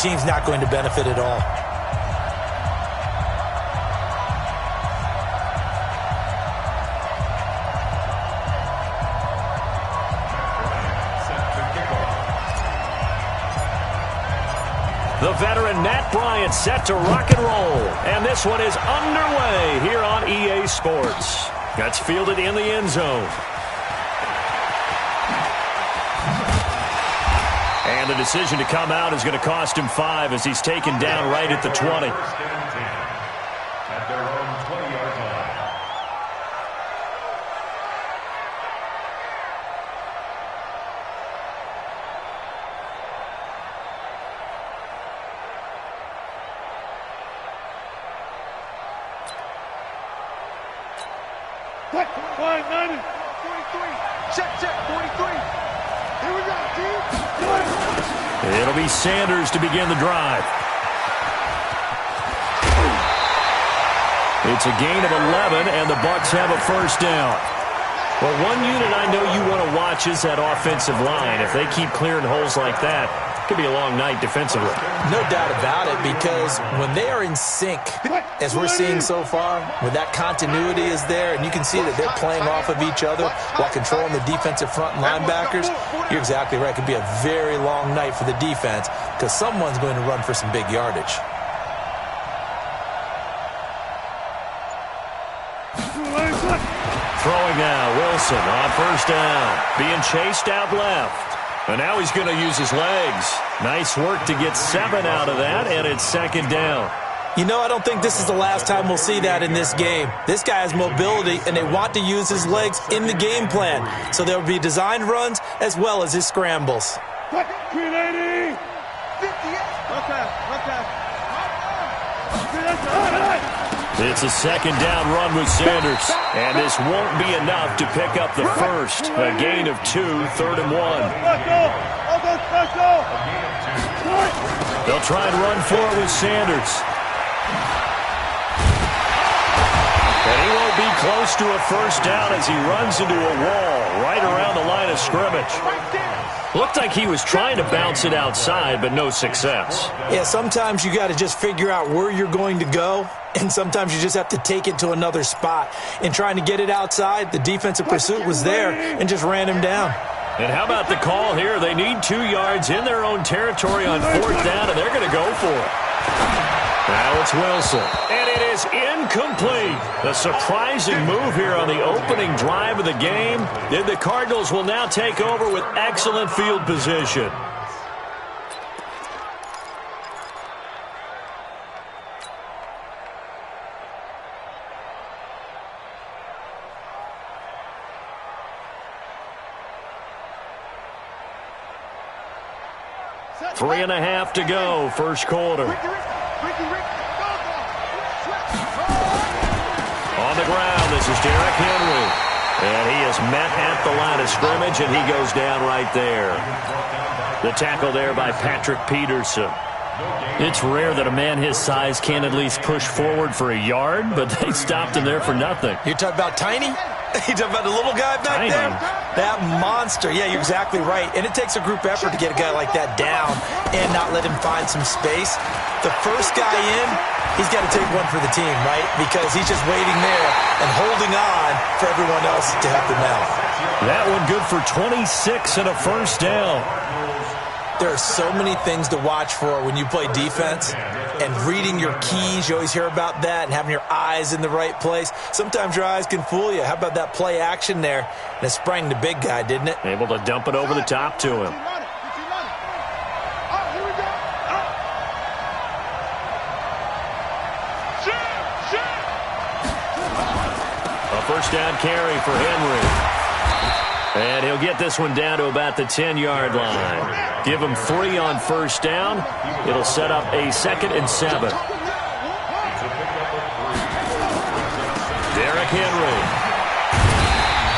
team's not going to benefit at all. The veteran Matt Bryant set to rock and roll. And this one is underway here on EA Sports. That's fielded in the end zone. And the decision to come out is going to cost him 5 as he's taken down right at the 20. At their own 20-yard line. Check, 43. Check, 43. Here we go, team. It'll be Sanders to begin the drive. It's a gain of 11, and the Bucs have a first down. Well, one unit I know you want to watch is that offensive line. If they keep clearing holes like that, it could be a long night defensively. No doubt about it, because when they are in sync, as we're seeing so far, when that continuity is there, and you can see that they're playing off of each other while controlling the defensive front and linebackers, you're exactly right. It could be a very long night for the defense because someone's going to run for some big yardage. Throwing now, Wilson on first down, being chased out left. And now he's going to use his legs. Nice work to get 7 out of that, and it's second down. You know, I don't think this is the last time we'll see that in this game. This guy has mobility, and they want to use his legs in the game plan. So there will be designed runs as well as his scrambles. 380. 58. Okay. It's a second down run with Sanders. And this won't be enough to pick up the first. A gain of 2, 3rd and 1. They'll try and run for it with Sanders. And he won't be close to a first down as he runs into a wall right around the line of scrimmage. Looked like he was trying to bounce it outside, but no success. Yeah, sometimes you got to just figure out where you're going to go, and sometimes you just have to take it to another spot. In trying to get it outside, the defensive pursuit was there and just ran him down. And how about the call here? They need 2 yards in their own territory on 4th down, and they're going to go for it. Now it's Wilson, and it is incomplete. A surprising move here on the opening drive of the game. And the Cardinals will now take over with excellent field position. Three and a half to go, first quarter. On the ground, this is Derrick Henry. And he is met at the line of scrimmage, and he goes down right there. The tackle there by Patrick Peterson. It's rare that a man his size can at least push forward for a yard, but they stopped him there for nothing. You're talking about Tiny? You talking about the little guy back there? That monster. Yeah, you're exactly right. And it takes a group effort to get a guy like that down and not let him find some space. The first guy in, he's got to take one for the team, right? Because he's just waiting there and holding on for everyone else to help him out. That one good for 26 and a first down. There are so many things to watch for when you play defense, and reading your keys, you always hear about that, and having your eyes in the right place. Sometimes your eyes can fool you. How about that play action there? And it sprang the big guy, didn't it? Able to dump it over the top to him. A first down carry for Henry. And he'll get this one down to about the 10-yard line. Give him 3 on first down. It'll set up a 2nd and 7. Derrick Henry.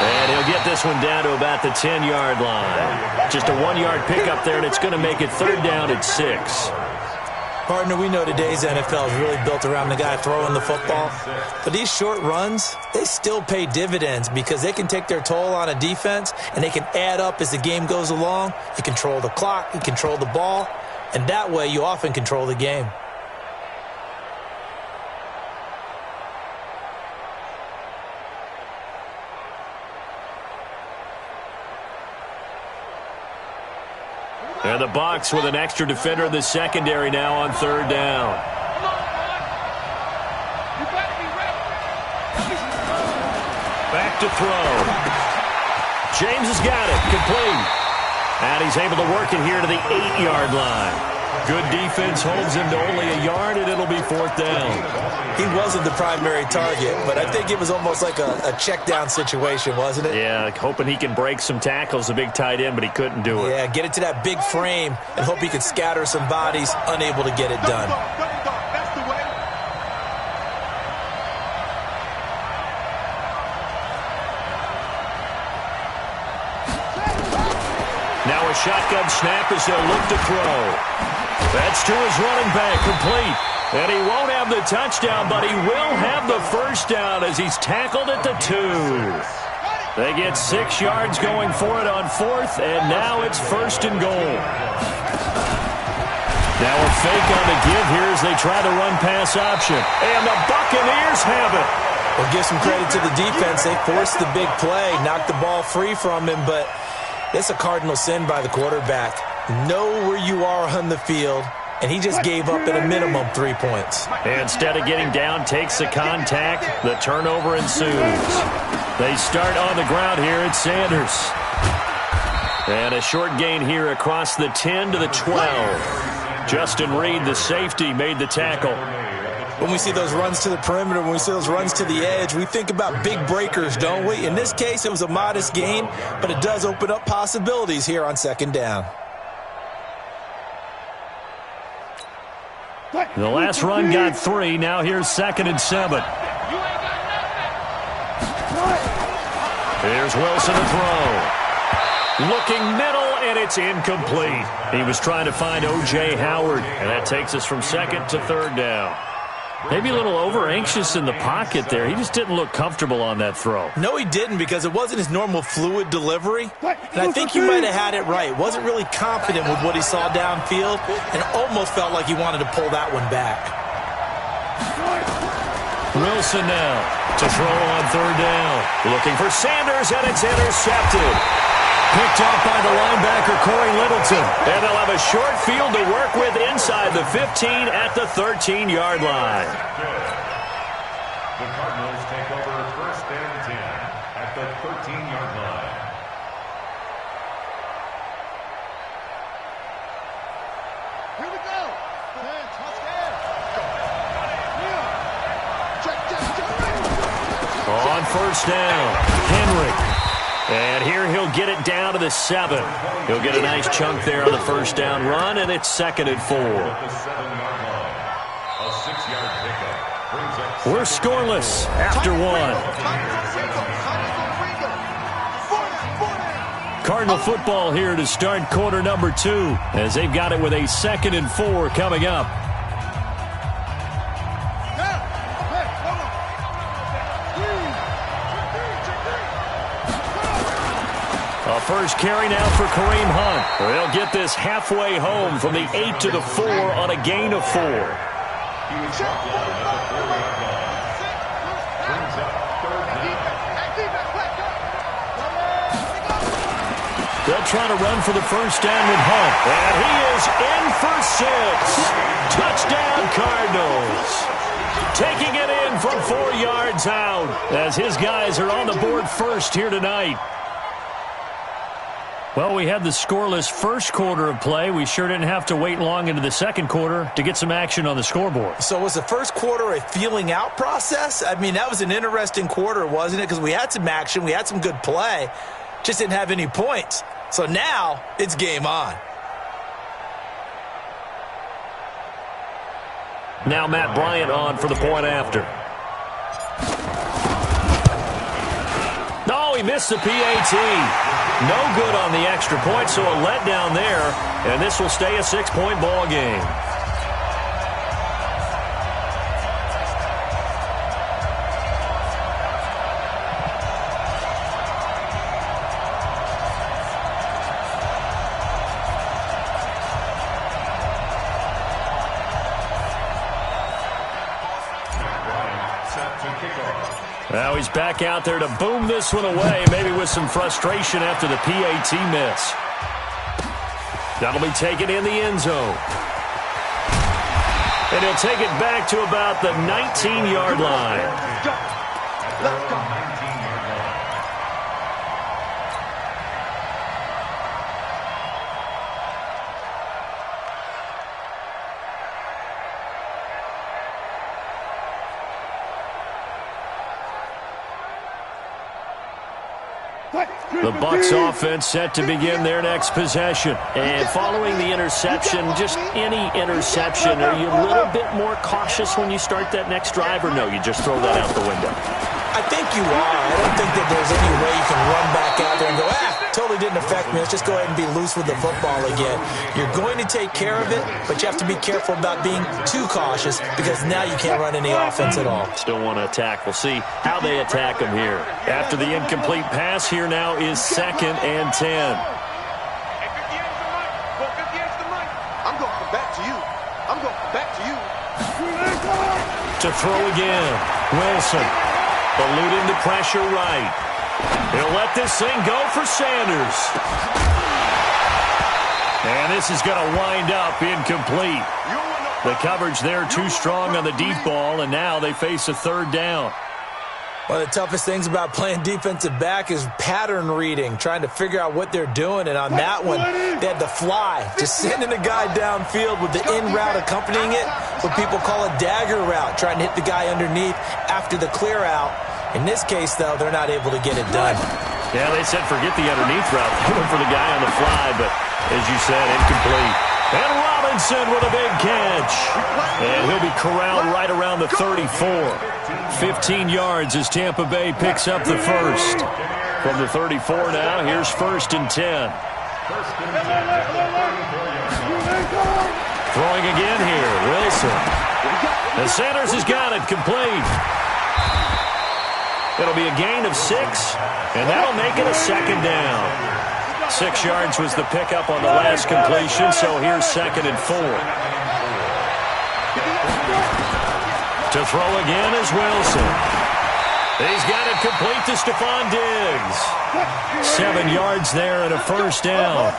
And he'll get this one down to about the 10-yard line. Just a 1-yard pickup there, and it's going to make it 3rd down at 6. Partner, we know today's NFL is really built around the guy throwing the football. But these short runs, they still pay dividends because they can take their toll on a defense, and they can add up as the game goes along. You control the clock, you control the ball. And that way, you often control the game. And the Bucs with an extra defender in the secondary now on third down. Back to throw. James has got it. Complete. And he's able to work it here to the 8-yard line. Good defense holds him to only a yard, and it'll be 4th down. He wasn't the primary target, but I think it was almost like a check down situation, wasn't it? Yeah, hoping he can break some tackles, a big tight end, but he couldn't do it. Yeah, get it to that big frame and hope he can scatter some bodies, unable to get it done. That's the way. Now a shotgun snap as they'll look to throw. That's to his running back, complete. And he won't have the touchdown, but he will have the first down as he's tackled at the 2. They get 6 yards going for it on 4th, and now it's 1st and goal. Now a fake on the give here as they try to run pass option. And the Buccaneers have it. Well, give some credit to the defense. They forced the big play, knocked the ball free from him, but it's a cardinal sin by the quarterback. Know where you are on the field, and he just gave up at a minimum 3 points. Instead of getting down, takes the contact. The turnover ensues. They start on the ground here at Sanders. And a short gain here across the 10 to the 12. Justin Reed, the safety, made the tackle. When we see those runs to the perimeter, when we see those runs to the edge, we think about big breakers, don't we? In this case, it was a modest gain, but it does open up possibilities here on 2nd down. The last run got 3. Now here's 2nd and 7. Here's Wilson to throw. Looking middle, and it's incomplete. He was trying to find O.J. Howard, and that takes us from 2nd to 3rd down. Maybe a little over-anxious in the pocket there. He just didn't look comfortable on that throw. No, he didn't, because it wasn't his normal fluid delivery. And I think you might have had it right. Wasn't really confident with what he saw downfield and almost felt like he wanted to pull that one back. Wilson now to throw on 3rd down. Looking for Sanders, and it's intercepted. Picked off by the linebacker, Corey Littleton. And they'll have a short field to work with inside the 15 at the 13-yard line. The Cardinals take over 1st and 10 at the 13-yard line. Here we go. On 1st down, Henry. And here he'll get it down to the 7. He'll get a nice chunk there on the 1st down run, and it's 2nd and 4. We're scoreless after 1. Cardinal football here to start quarter number 2, as they've got it with a 2nd and 4 coming up. A first carry now for Kareem Hunt. They'll get this halfway home from the 8 to the 4 on a gain of 4. They'll try to run for the first down with Hunt. And he is in for 6. Touchdown, Cardinals. Taking it in from 4 yards out as his guys are on the board first here tonight. Well, we had the scoreless first quarter of play. We sure didn't have to wait long into the second quarter to get some action on the scoreboard. So was the first quarter a feeling out process? I mean, that was an interesting quarter, wasn't it? Because we had some action, we had some good play, just didn't have any points. So now it's game on. Now Matt Bryant on for the point after. No, he missed the PAT. No good on the extra point, so a letdown there, and this will stay a 6-point ball game. Now he's back out there to boom this one away, maybe with some frustration after the PAT miss. That'll be taken in the end zone. And he'll take it back to about the 19-yard line. Let's go. The Bucs offense set to begin their next possession. And following the interception, just any interception, are you a little bit more cautious when you start that next drive, or no, you just throw that out the window? I think you are. I don't think that there's any way you can run back out there and go, totally didn't affect me. Let's just go ahead and be loose with the football again. You're going to take care of it, but you have to be careful about being too cautious because now you can't run any offense at all. Still want to attack. We'll see how they attack them here. After the incomplete pass, here now is 2nd and 10. I'm going to come back to you. I'm going to come back to you. To throw again. Wilson. Eluding the pressure right. He'll let this thing go for Sanders. And this is going to wind up incomplete. The coverage there too strong on the deep ball, and now they face a 3rd down. One of the toughest things about playing defensive back is pattern reading, trying to figure out what they're doing. And on that one, they had to fly, just sending a guy downfield with the in route accompanying it, what people call a dagger route, trying to hit the guy underneath after the clear out. In this case, though, they're not able to get it done. Yeah, they said forget the underneath route. They went for the guy on the fly, but as you said, incomplete. And Robinson with a big catch. And he'll be corralled right around the 34. 15 yards as Tampa Bay picks up the first. From the 34 now, here's 1st and 10. Throwing again here, Wilson. And Sanders has got it, complete. It'll be a gain of 6, and that'll make it a 2nd down. 6 yards was the pickup on the last completion, so here's 2nd and 4. To throw again is Wilson. He's got it complete to Stephon Diggs. 7 yards there and a 1st down.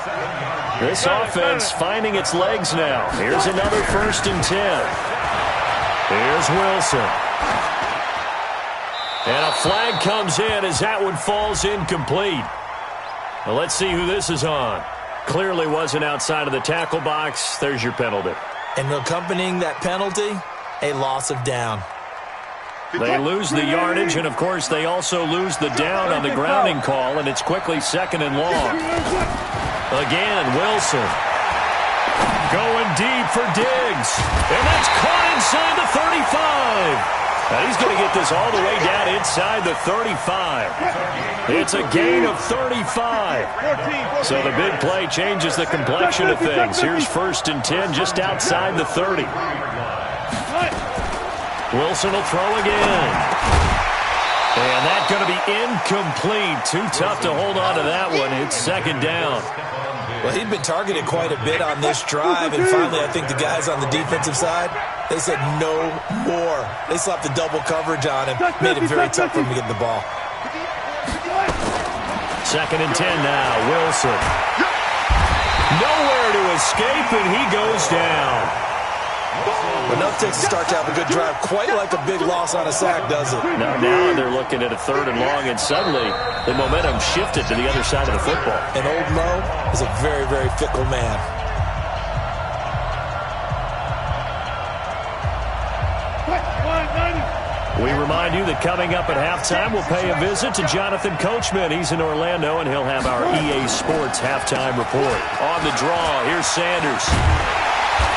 This offense finding its legs now. Here's another 1st and 10. Here's Wilson. And a flag comes in as that one falls incomplete. Well, let's see who this is on. Clearly wasn't outside of the tackle box. There's your penalty. And accompanying that penalty, a loss of down. They lose the yardage, and, of course, they also lose the down on the grounding call, and it's quickly 2nd and long. Again, Wilson. Going deep for Diggs. And that's caught inside the 35. Now he's going to get this all the way down inside the 35. It's a gain of 35. So the big play changes the complexion of things. Here's 1st and 10 just outside the 30. Wilson will throw again. And that's going to be incomplete. Too tough to hold on to that one. It's 2nd down. Well, he'd been targeted quite a bit on this drive, and finally I think the guys on the defensive side, they said no more. They slapped the double coverage on him, made it very tough for him to get the ball. 2nd and 10 now, Wilson. Nowhere to escape, and he goes down. Enough takes to start to have a good drive, quite like a big loss on a sack, does it? Now they're looking at a 3rd and long, and suddenly the momentum shifted to the other side of the football. And old Mo is a very, very fickle man. We remind you that coming up at halftime, we'll pay a visit to Jonathan Coachman. He's in Orlando, and he'll have our EA Sports halftime report. On the draw, here's Sanders.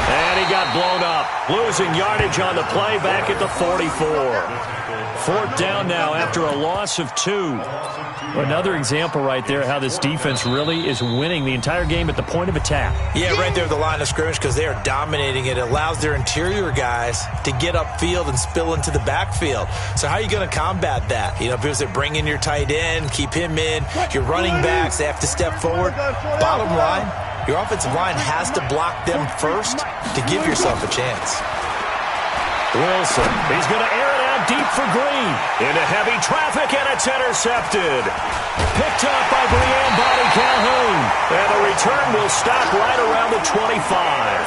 And he got blown up, losing yardage on the play back at the 44. 4th down now after a loss of 2. Another example right there how this defense really is winning the entire game at the point of attack. Yeah, right there at the line of scrimmage because they are dominating it. It allows their interior guys to get upfield and spill into the backfield. So how are you going to combat that? You know, because they bring in your tight end, keep him in. Your running backs, they have to step forward. Bottom line, your offensive line has to block them first to give yourself a chance. Wilson, he's going to air it out deep for Green. Into heavy traffic, and it's intercepted. Picked up by Brianne Body Calhoun. And the return will stop right around the 25.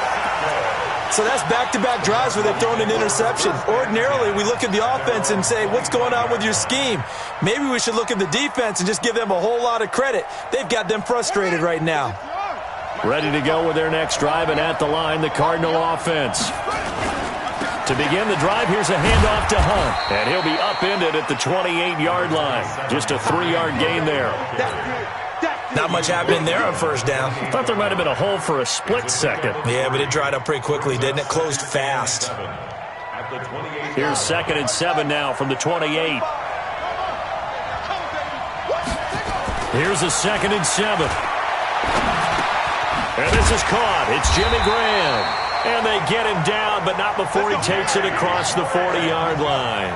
So that's back-to-back drives where they've thrown an interception. Ordinarily, we look at the offense and say, what's going on with your scheme? Maybe we should look at the defense and just give them a whole lot of credit. They've got them frustrated right now. Ready to go with their next drive, and at the line, the Cardinal offense. To begin the drive, here's a handoff to Hunt. And he'll be upended at the 28-yard line. Just a 3-yard gain there. Not much happening there on first down. I thought there might have been a hole for a split second. Yeah, but it dried up pretty quickly, didn't it? Closed fast. Here's 2nd and 7 now from the 28. Here's a 2nd and 7. And this is caught. It's Jimmy Graham. And they get him down, but not before he takes it across the 40-yard line.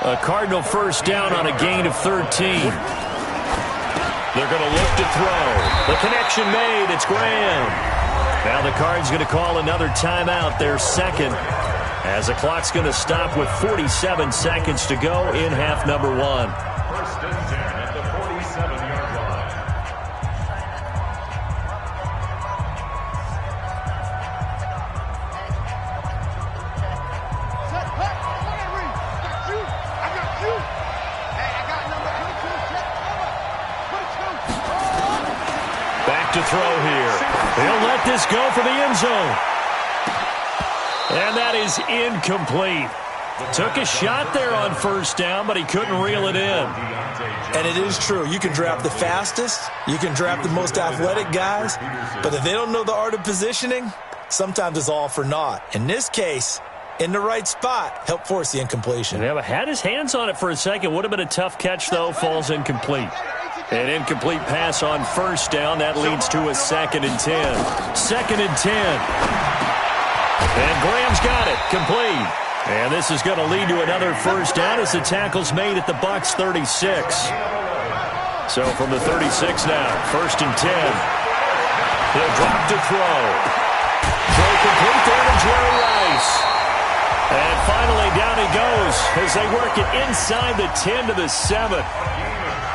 A Cardinal first down on a gain of 13. They're going to look to throw. The connection made. It's Graham. Now the Cards going to call another timeout, their second, as the clock's going to stop with 47 seconds to go in half number 1. First and 10 at the 47-yard line. To throw here. He'll let this go for the end zone. And that is incomplete. Took a shot there on first down, but he couldn't reel it in. And it is true. You can draft the fastest. You can draft the most athletic guys. But if they don't know the art of positioning, sometimes it's all for naught. In this case, in the right spot, help force the incompletion. Yeah, but had his hands on it for a second. Would have been a tough catch, though. Falls incomplete. An incomplete pass on first down. That leads to a 2nd and 10. 2nd and 10. And Graham's got it. Complete. And this is going to lead to another first down as the tackle's made at the Bucs 36. So from the 36 now, 1st and 10. He'll drop to throw. Throw complete there to Jerry Rice. And finally down he goes as they work it inside the 10 to the 7.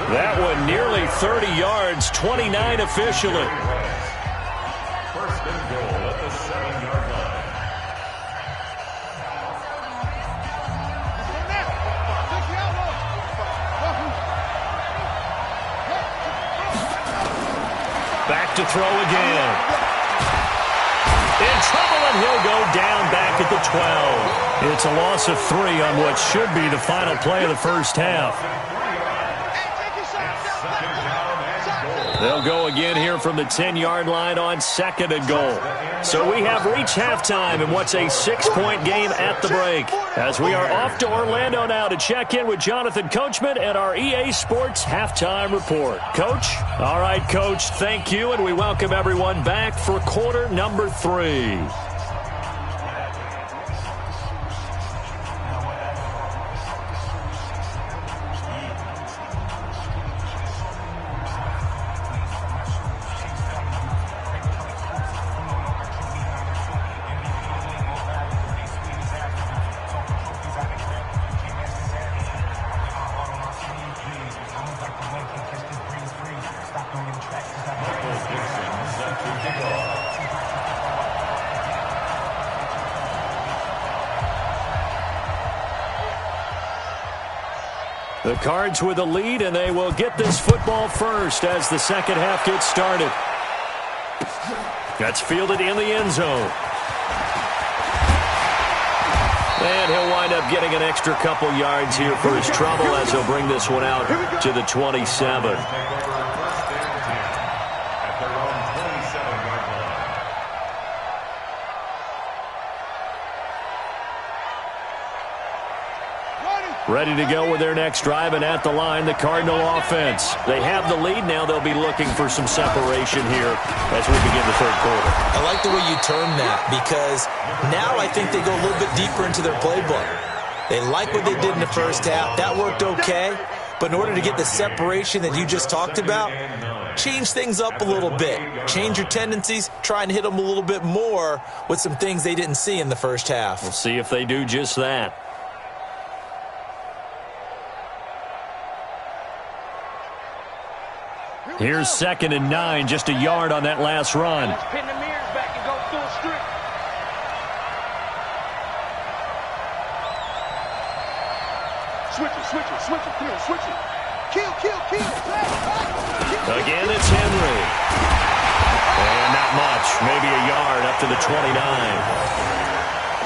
That one nearly 30 yards, 29 officially. First and goal at the 7-yard line. Back to throw again. In trouble, and he'll go down back at the 12. It's a loss of 3 on what should be the final play of the first half. They'll go again here from the 10-yard line on 2nd and goal. So we have reached halftime in what's a 6-point game at the break. As we are off to Orlando now to check in with Jonathan Coachman and our EA Sports Halftime Report. Coach? All right, Coach, thank you, and we welcome everyone back for quarter number 3. The Cards with a lead, and they will get this football first as the second half gets started. That's fielded in the end zone. And he'll wind up getting an extra couple yards here for his trouble as he'll bring this one out to the 27. Ready to go with their next drive, and at the line, the Cardinal offense. They have the lead. Now they'll be looking for some separation here as we begin the third quarter. I like the way you term that, because now I think they go a little bit deeper into their playbook. They like what they did in the first half. That worked okay. But in order to get the separation that you just talked about, change things up a little bit. Change your tendencies. Try and hit them a little bit more with some things they didn't see in the first half. We'll see if they do just that. Here's 2nd and 9, just a yard on that last run. Let's pin the mirrors back and go full strip. Switch it. Come on, switch it. Kill. Again, it's Henry. And not much. Maybe a yard up to the 29.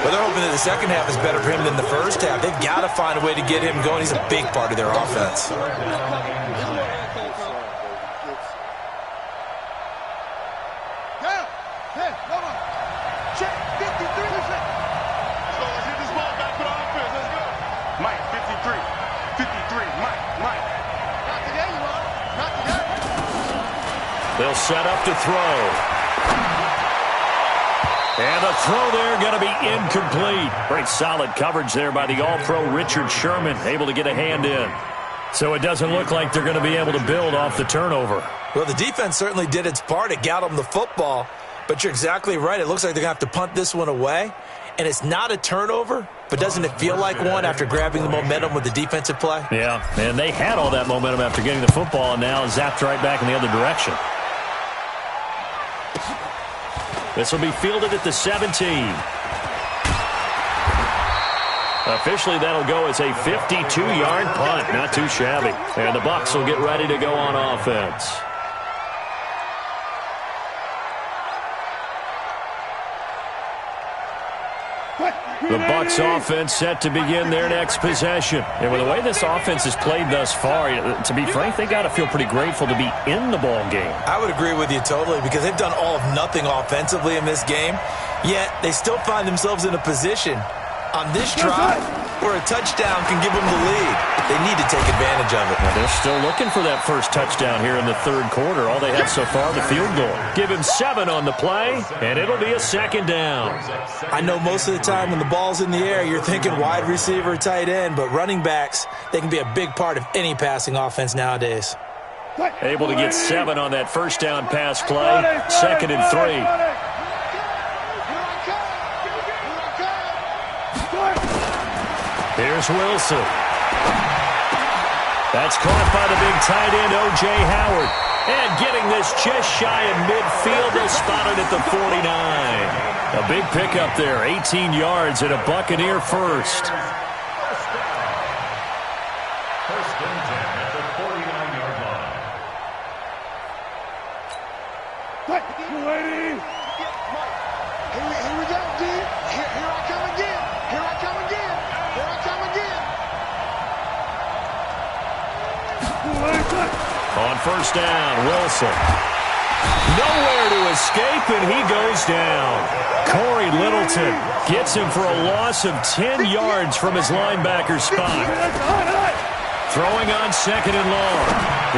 Well, they're hoping that the second half is better for him than the first half. They've got to find a way to get him going. He's a big part of their offense. Check 53. Let's go. Let's hit this ball back for the offense. Let's go. Mike, 53. 53. Mike. Not today, you are. Not today. They'll set up to throw. And the throw there going to be incomplete. Great solid coverage there by the All-Pro Richard Sherman, able to get a hand in. So it doesn't look like they're going to be able to build off the turnover. Well, the defense certainly did its part. It got them the football. But you're exactly right. It looks like they're going to have to punt this one away. And it's not a turnover, but doesn't it feel like one after grabbing the momentum with the defensive play? Yeah, and they had all that momentum after getting the football, and now zapped right back in the other direction. This will be fielded at the 17. Officially, that'll go as a 52-yard punt. Not too shabby. And the Bucs will get ready to go on offense. The Bucs offense set to begin their next possession. And with the way this offense has played thus far, to be frank, they got to feel pretty grateful to be in the ball game. I would agree with you totally because they've done all of nothing offensively in this game, yet they still find themselves in a position on this drive where a touchdown can give them the lead. They need to take advantage of it. Well, they're still looking for that first touchdown here in the third quarter. All they have so far, the field goal. Give him 7 on the play, and it'll be a second down. I know most of the time when the ball's in the air, you're thinking wide receiver, tight end, but running backs, they can be a big part of any passing offense nowadays. Able to get 7 on that first down pass play. 2nd and 3. Here's Wilson. That's caught by the big tight end, O.J. Howard. And getting this just shy of midfield, they'll spot it at the 49. A big pickup there, 18 yards and a Buccaneer first. First and 10 at the 49-yard line. Here we go, D. Here I come again. Here I come again. On first down, Wilson. Nowhere to escape, and he goes down. Corey Littleton gets him for a loss of 10 yards from his linebacker spot. Throwing on 2nd and long.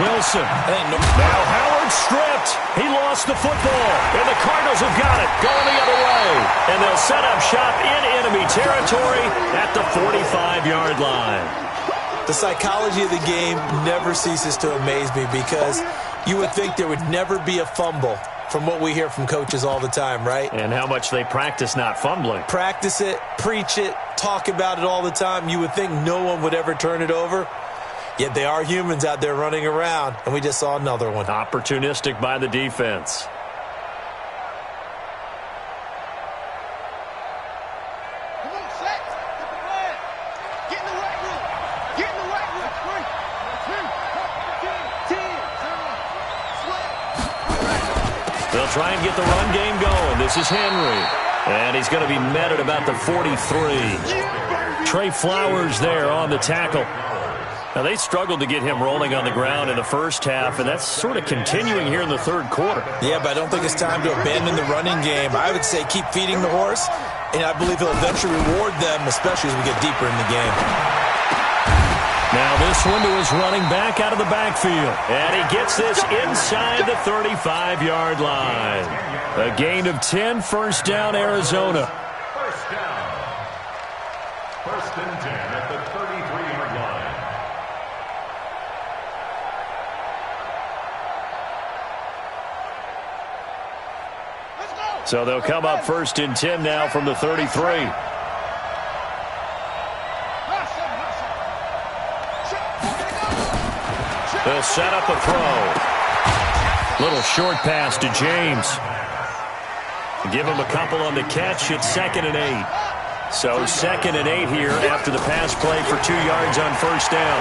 Wilson. Now Howard stripped. He lost the football, and the Cardinals have got it. Going the other way. And they'll set up shop in enemy territory at the 45-yard line. The psychology of the game never ceases to amaze me because you would think there would never be a fumble from what we hear from coaches all the time, right? And how much they practice not fumbling. Practice it, preach it, talk about it all the time. You would think no one would ever turn it over. Yet they are humans out there running around, and we just saw another one. Opportunistic by the defense. They'll try and get the run game going. This is Henry. And he's going to be met at about the 43. Trey Flowers there on the tackle. Now, they struggled to get him rolling on the ground in the first half, and that's sort of continuing here in the third quarter. Yeah, but I don't think it's time to abandon the running game. I would say keep feeding the horse, and I believe he'll eventually reward them, especially as we get deeper in the game. Now this one to his running back out of the backfield. And he gets this inside the 35-yard line. A gain of 10, first down, Arizona. First down. First and 10 at the 33-yard line. So they'll come up first and 10 now from the 33. They'll set up a throw. Little short pass to James. Give him a couple on the catch. It's 2nd and 8. So 2nd and 8 here after the pass play for 2 yards on first down.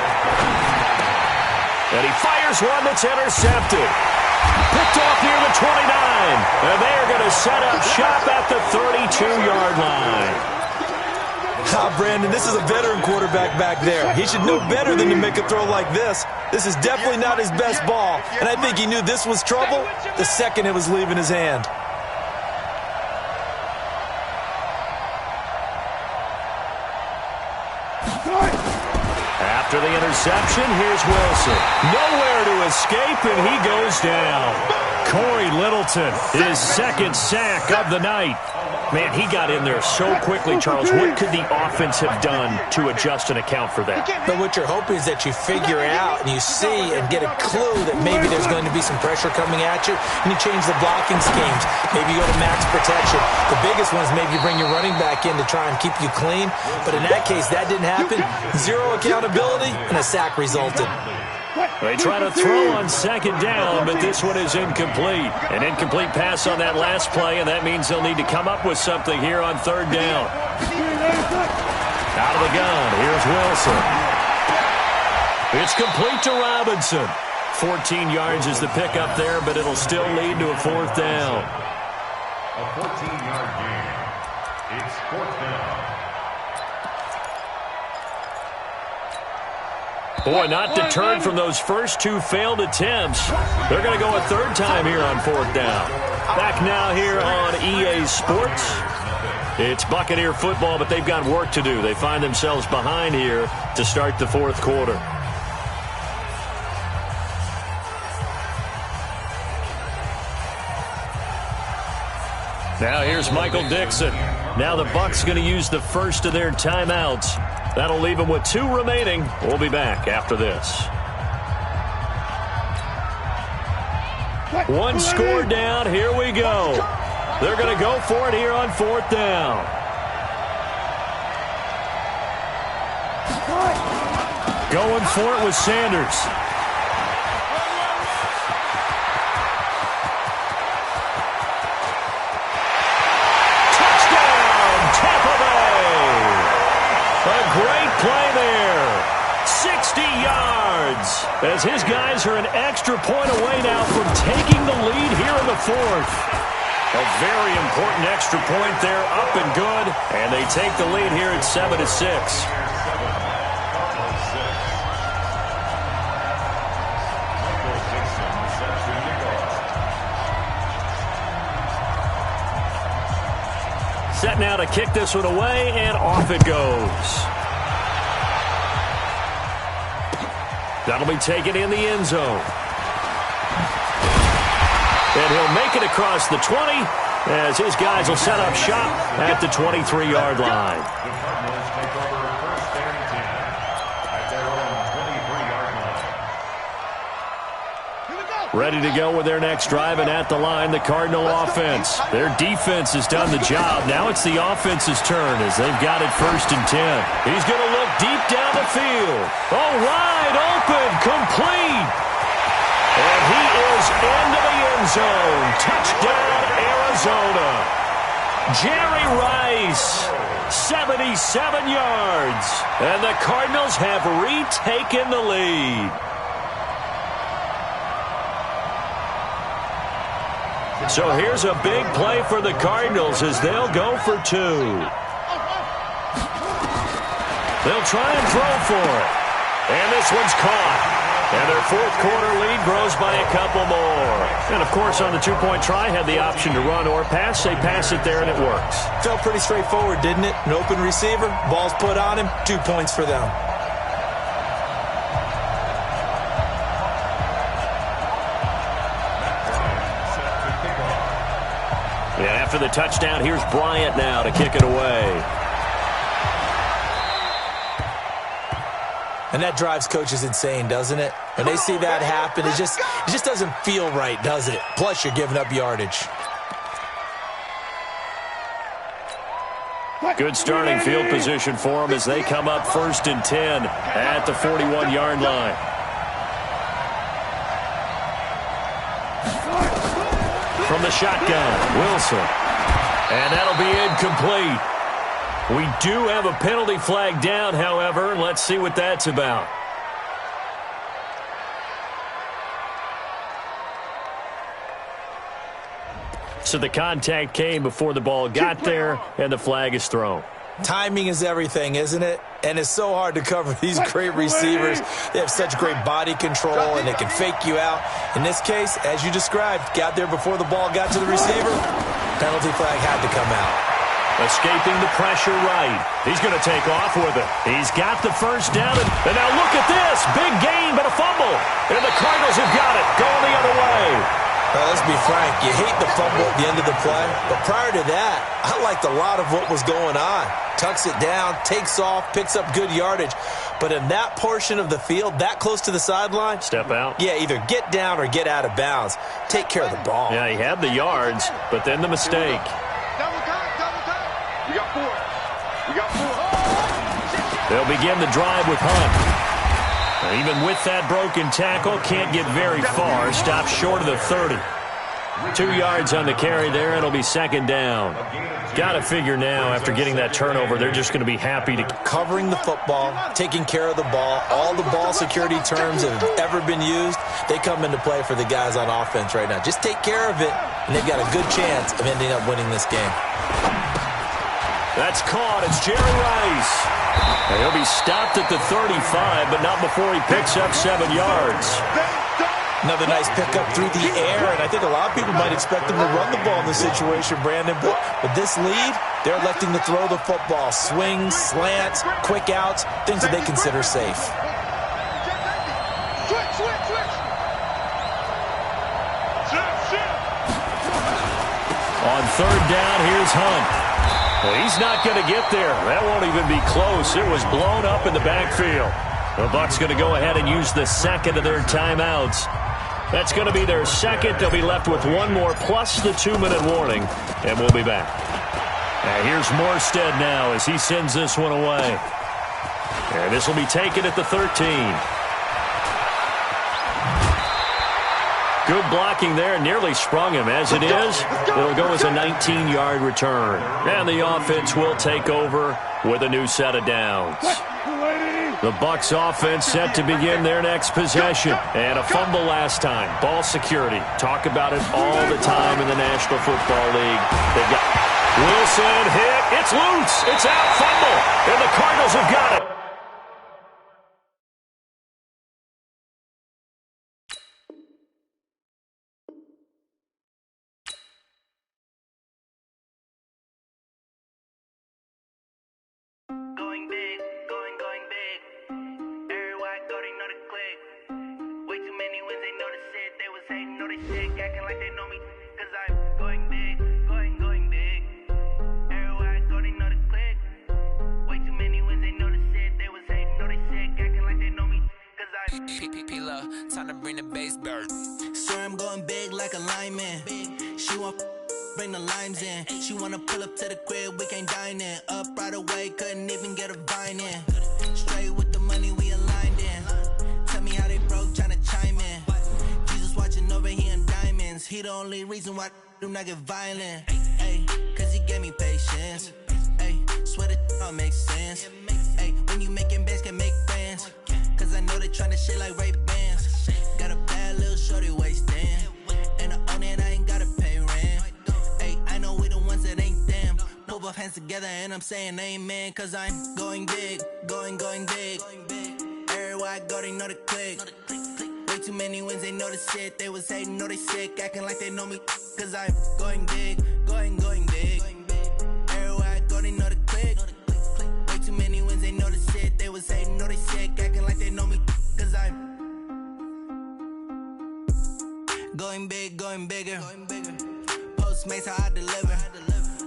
And he fires one that's intercepted. Picked off near the 29. And they are going to set up shop at the 32-yard line. Brandon, this is a veteran quarterback back there. He should know better than to make a throw like this. This is definitely not his best ball. And I think he knew this was trouble the second it was leaving his hand. After the interception, here's Wilson. Nowhere to escape, and he goes down. Corey Littleton, his 2nd sack of the night. Man, he got in there so quickly, Charles. What could the offense have done to adjust and account for that? But what you're hoping is that you figure out and you see and get a clue that maybe there's going to be some pressure coming at you, and you change the blocking schemes. Maybe you go to max protection. The biggest one is maybe you bring your running back in to try and keep you clean. But in that case, that didn't happen. 0 accountability, and a sack resulted. They try to throw on 2nd down, but this one is incomplete. An incomplete pass on that last play, and that means they'll need to come up with something here on 3rd down. Out of the gun, here's Wilson. It's complete to Robinson. 14 yards is the pickup there, but it'll still lead to a 4th down. A 14-yard gain. It's 4th down. Boy, not deterred from those first 2 failed attempts. They're going to go a 3rd time here on 4th down. Back now here on EA Sports. It's Buccaneer football, but they've got work to do. They find themselves behind here to start the 4th quarter. Now here's Michael Dixon. Now the Bucs going to use the first of their timeouts. That'll leave them with 2 remaining. We'll be back after this. 1 score down. Here we go. They're going to go for it here on 4th down. Going for it with Sanders. Great play there. 60 yards. As his guys are an extra point away now from taking the lead here in the 4th. A very important extra point there, up and good. And they take the lead here at 7-6. Set now to kick this one away, and off it goes. That'll be taken in the end zone. And he'll make it across the 20 as his guys will set up shop at the 23-yard line. The Cardinals take over 1st and 10 at their own 23-yard line. Ready to go with their next drive, and at the line, the Cardinal offense. Their defense has done the job. Now it's the offense's turn as they've got it 1st and 10. He's going to look deep down the field. Oh, wide open, complete. And he is into the end zone. Touchdown, Arizona. Jerry Rice, 77 yards. And the Cardinals have retaken the lead. So here's a big play for the Cardinals as they'll go for 2. They'll try and throw for it. And this one's caught. And their 4th quarter lead grows by a couple more. And, of course, on the 2-point try, had the option to run or pass. They pass it there, and it works. Felt pretty straightforward, didn't it? An open receiver, ball's put on him, 2 points for them. Yeah, after the touchdown, here's Bryant now to kick it away. And that drives coaches insane, doesn't it? When they see that happen, it just doesn't feel right, does it? Plus, you're giving up yardage. Good starting field position for them as they come up 1st and 10 at the 41-yard line. from the shotgun. Wilson. And that'll be incomplete. We do have a penalty flag down, however. Let's see what that's about. So the contact came before the ball got there, and the flag is thrown. Timing is everything, isn't it? And it's so hard to cover these great receivers. They have such great body control, and they can fake you out. In this case, as you described, got there before the ball got to the receiver. Penalty flag had to come out. Escaping the pressure right. He's going to take off with it. He's got the first down, and now look at this. Big gain, but a fumble. And the Cardinals have got it, going the other way. Well, let's be frank. You hate the fumble at the end of the play. But prior to that, I liked a lot of what was going on. Tucks it down, takes off, picks up good yardage. But in that portion of the field, that close to the sideline. Step out. Yeah, either get down or get out of bounds. Take care of the ball. Yeah, he had the yards, but then the mistake. Double time. We got four. They'll begin the drive with Hunt. Even with that broken tackle, can't get very far. Stops short of the 30. 2 yards on the carry there. It'll be second down. Got to figure now, after getting that turnover, they're just going to be happy to... Covering the football, taking care of the ball, all the ball security terms that have ever been used, they come into play for the guys on offense right now. Just take care of it, and they've got a good chance of ending up winning this game. That's caught. It's Jerry Rice. And he'll be stopped at the 35, but not before he picks up 7 yards. Another nice pickup through the air, and I think a lot of people might expect him to run the ball in this situation, Brandon. But with this lead, they're electing to throw the football. Swings, slants, quick outs, things that they consider safe. On third down, here's Hunt. Well, he's not going to get there. That won't even be close. It was blown up in the backfield. The Bucs going to go ahead and use the second of their timeouts. That's going to be their second. They'll be left with one more plus the 2-minute warning, and we'll be back. And here's Morstead now as he sends this one away. And this will be taken at the 13. Good blocking there, nearly sprung him. As it is, it'll go as a 19-yard return. And the offense will take over with a new set of downs. The Bucs offense set to begin their next possession. And a fumble last time. Ball security. Talk about it all the time in the National Football League. They've got Wilson hit. It's loose. It's out. Fumble. And the Cardinals have got it. Time to bring the bass bird. Swear I'm going big like a lineman. She want bring the limes in. She wanna pull up to the crib, we can't dine in. Up right away, couldn't even get a vine in. Straight with the money we aligned in. Tell me how they broke, tryna chime in. Jesus watching over here in diamonds. He the only reason why I do not get violent. Ay, cause he gave me patience. Ay, swear that all makes sense. Ay, when you making bands can make friends. Cause I know they tryna shit like Ray-Bans. Got a bad little shorty wasting. And I own it, I ain't gotta pay rent. Ay, I know we the ones that ain't them. Put both hands together and I'm saying amen. Cause I'm going big, going big. Everywhere I go, they know the click. Way too many wins, they know the shit. They was hating, know they sick, acting like they know me. Cause I'm going big, going big. Everywhere I go, they know the click. Way too many wins, they know the shit. They was hating, know they sick, acting like they know me. Cause I'm going big, going bigger. Postmates how I deliver.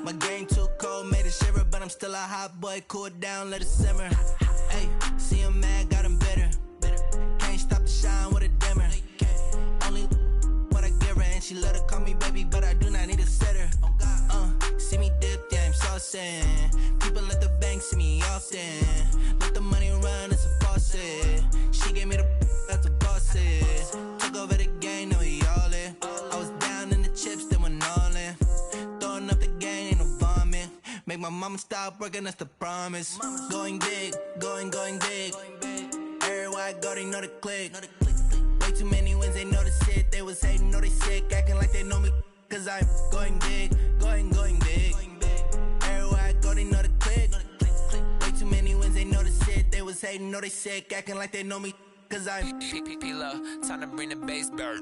My game too cold, made it shiver. But I'm still a hot boy, cool down, let it simmer. Hey, see him mad, got him bitter. Can't stop the shine with a dimmer. Only what I give her, and she let her call me baby, but I do not need a sitter. See me dip, yeah, I'm saucing. People at the bank see me often. Let the money run, it's a faucet. She gave me the that's a boss. Took over the game, now we all it. I was down in the chips, then when make my mama stop working, that's the promise. Going big, going big. Everywhere I go, they know the click. Way too many wins, they know the shit. They was hating, know they sick, acting like they know me. Cause I'm going big, going big. Everywhere I go, they know the click. Way too many wins, they know the shit. They was hating, know they sick, acting like they know me. Cause I'm P-P-P-Love, time to bring the bass back.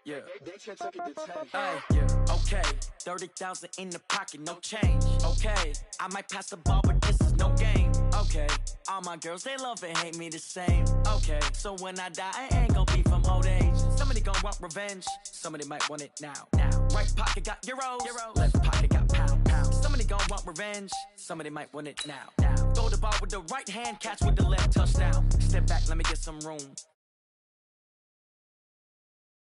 Yeah. Hey, yeah. Okay, 30,000 in the pocket, no change. Okay, I might pass the ball, but this is no game. Okay, all my girls, they love and hate me the same. Okay, so when I die, I ain't gonna be from old age. Somebody gonna want revenge, somebody might want it now. Right pocket got euros, left pocket got pound. Somebody gonna want revenge, somebody might want it now. Throw the ball with the right hand, catch with the left, touchdown. Step back, let me get some room.